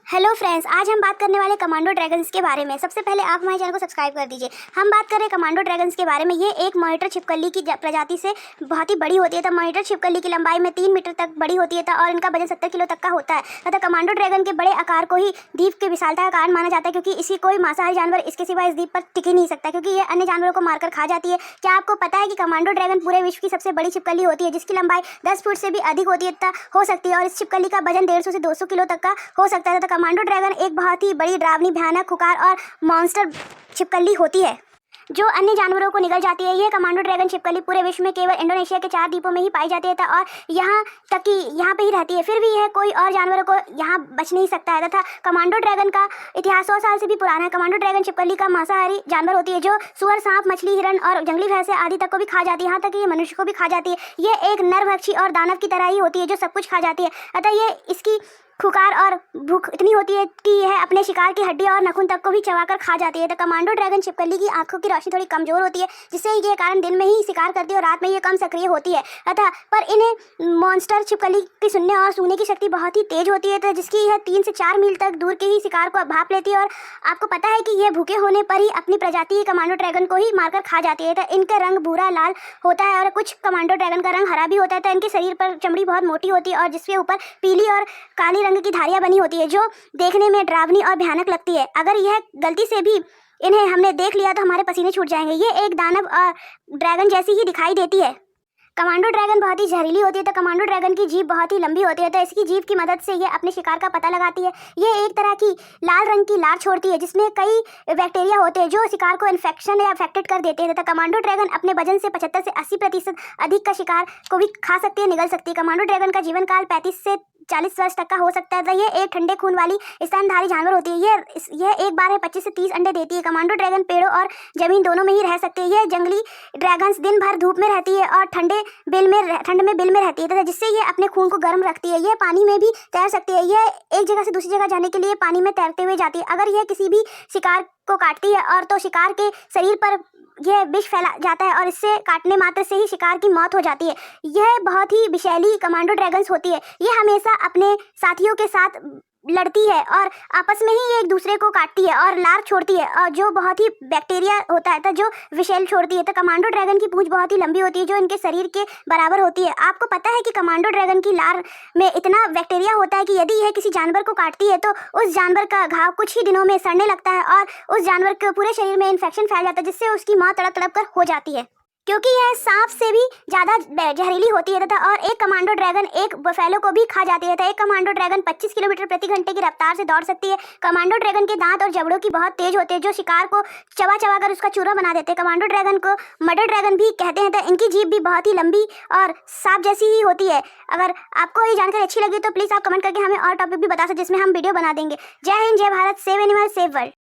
Hello friends, आज हम बात करने वाले कमांडो ड्रैगन्स के बारे में। सबसे पहले आप हमारे चैनल को सब्सक्राइब कर दीजिए। हम बात करें कमांडो ड्रैगन्स के बारे में। ये एक मॉनिटर छिपकली की प्रजाति से बहुत ही बड़ी होती है। तो मॉनिटर छिपकली की लंबाई में 3 मीटर तक बड़ी होती है और इनका वजन 70 किलो तक का होता है। तथा कमांडो ड्रैगन के बड़े आकार को ही द्वीप की विशालता का कारण माना जाता है, क्योंकि इसी कोई मांसाहारी जानवर इसके सिवा इस द्वीप पर टिक ही नहीं सकता, क्योंकि ये अन्य जानवरों को मारकर खा जाती है। क्या आपको पता है कि कमांडो ड्रैगन पूरे विश्व की सबसे बड़ी छिपकली होती है, जिसकी लंबाई 10 फुट से भी अधिक होती है हो सकती है, और इस छिपकली का वजन 150 से 200 किलो तक का हो सकता है। तो कमांडो ड्रैगन एक बहुत ही बड़ी, डरावनी, भयानक, खुंखार और मॉन्स्टर छिपकली होती है जो अन्य जानवरों को निगल जाती है। यह कमांडो ड्रैगन छिपकली पूरे विश्व में केवल इंडोनेशिया के 4 द्वीपों में ही पाई जाती है और यहाँ तक कि यहाँ पे ही रहती है। फिर भी यह कोई और जानवरों को यहाँ बच नहीं सकता है। तथा कमांडो ड्रैगन का इतिहास 100 साल से भी पुराना है। कमांडो ड्रैगन छिपकली का मांसाहारी जानवर होती है, जो सुअर, सांप, मछली, हिरण और जंगली भैंसे आदि तक को भी खा जाती है। यहाँ तक कि ये मनुष्य को भी खा जाती है। यह एक नरभक्षी और दानव की तरह ही होती है, जो सब कुछ खा जाती है। अतः ये इसकी खुकार और भूख इतनी होती है कि यह अपने शिकार की हड्डी और नाखून तक को भी चबाकर खा जाती है। तो कमांडो ड्रैगन छिपकली की आंखों की रोशनी थोड़ी कमजोर होती है, जिससे ये कारण दिन में ही शिकार करती है और रात में ये कम सक्रिय होती है। अतः पर इन्हें मॉन्स्टर छिपकली की सुनने और सूंघने की शक्ति बहुत ही तेज होती है, तो जिसकी यह 3 से 4 मील तक दूर के ही शिकार को भांप लेती है। और आपको पता है कि यह भूखे होने पर ही अपनी प्रजाति कमांडो ड्रैगन को ही मारकर खा जाती है। तो इनका रंग भूरा लाल होता है और कुछ कमांडो ड्रैगन का रंग हरा भी होता है। तो इनके शरीर पर चमड़ी बहुत मोटी होती है और जिसके ऊपर पीली और काली रंग की धारियां बनी होती है, जो देखने में डरावनी और भयानक लगती है। अगर यह गलती से भी इन्हें हमने देख लिया तो हमारे पसीने छूट जाएंगे। ये एक दानव और ड्रैगन जैसी ही दिखाई देती है। कमांडो ड्रैगन बहुत ही जहरीली होती है। तो कमांडो ड्रैगन की जीभ बहुत ही लंबी होती है, तो इसकी जीभ की मदद से ये अपने शिकार का पता लगाती है। ये एक तरह की लाल रंग की लार छोड़ती है, जिसमें कई बैक्टीरिया होते हैं जो शिकार को इन्फेक्शन या अफेक्टेड कर देते हैं। तो कमांडो ड्रैगन अपने वजन से 75 से 80% अधिक का शिकार को भी खा सकती है, निगल सकती है। कमांडो ड्रैगन का जीवन काल 35 से 40 वर्ष तक का हो सकता है। तो ये एक ठंडे खून वाली स्तनधारी जानवर होती है। यह एक बार में 25 से 30 अंडे देती है। कमांडो ड्रैगन पेड़ों और जमीन दोनों में ही रह सकती है। यह जंगली ड्रैगन्स दिन भर धूप में रहती है और ठंड में बिल में रहती है, तथा जिससे ये अपने खून को गर्म रखती है। यह पानी में भी तैर सकती है। यह एक जगह से दूसरी जगह जाने के लिए पानी में तैरते हुए जाती है। अगर यह किसी भी शिकार को काटती है और तो शिकार के शरीर पर यह विष फैला जाता है और इससे काटने मात्र से ही शिकार की मौत हो जाती है। यह बहुत ही विषैली कमांडो ड्रैगन्स होती है। यह हमेशा अपने साथियों के साथ लड़ती है और आपस में ही एक दूसरे को काटती है और लार छोड़ती है, और जो बहुत ही बैक्टीरिया होता है तो जो विषैल छोड़ती है। तो कमांडो ड्रैगन की पूंछ बहुत ही लंबी होती है, जो इनके शरीर के बराबर होती है। आपको पता है कि कमांडो ड्रैगन की लार में इतना बैक्टीरिया होता है कि यदि यह किसी जानवर को काटती है तो उस जानवर का घाव कुछ ही दिनों में सड़ने लगता है और उस जानवर के पूरे शरीर में इन्फेक्शन फैल जाता है, जिससे उसकी मौत तड़प तड़प कर हो जाती है, क्योंकि यह सांप से भी ज़्यादा जहरीली होती है। तथा और एक कमांडो ड्रैगन एक बफेलो को भी खा जाती है। तो एक कमांडो ड्रैगन 25 किलोमीटर प्रति घंटे की रफ्तार से दौड़ सकती है। कमांडो ड्रैगन के दांत और जबड़ों की बहुत तेज होते हैं, जो शिकार को चबा चबा कर उसका चूरा बना देते हैं। कमांडो ड्रैगन को मर्डर ड्रैगन भी कहते हैं। तो इनकी जीभ भी बहुत ही लंबी और सांप जैसी ही होती है। अगर आपको ये जानकारी अच्छी लगी तो प्लीज़ आप कमेंट करके हमें और टॉपिक भी बता सकते, जिसमें हम वीडियो बना देंगे। जय हिंद, जय Bharat, save animal, save world.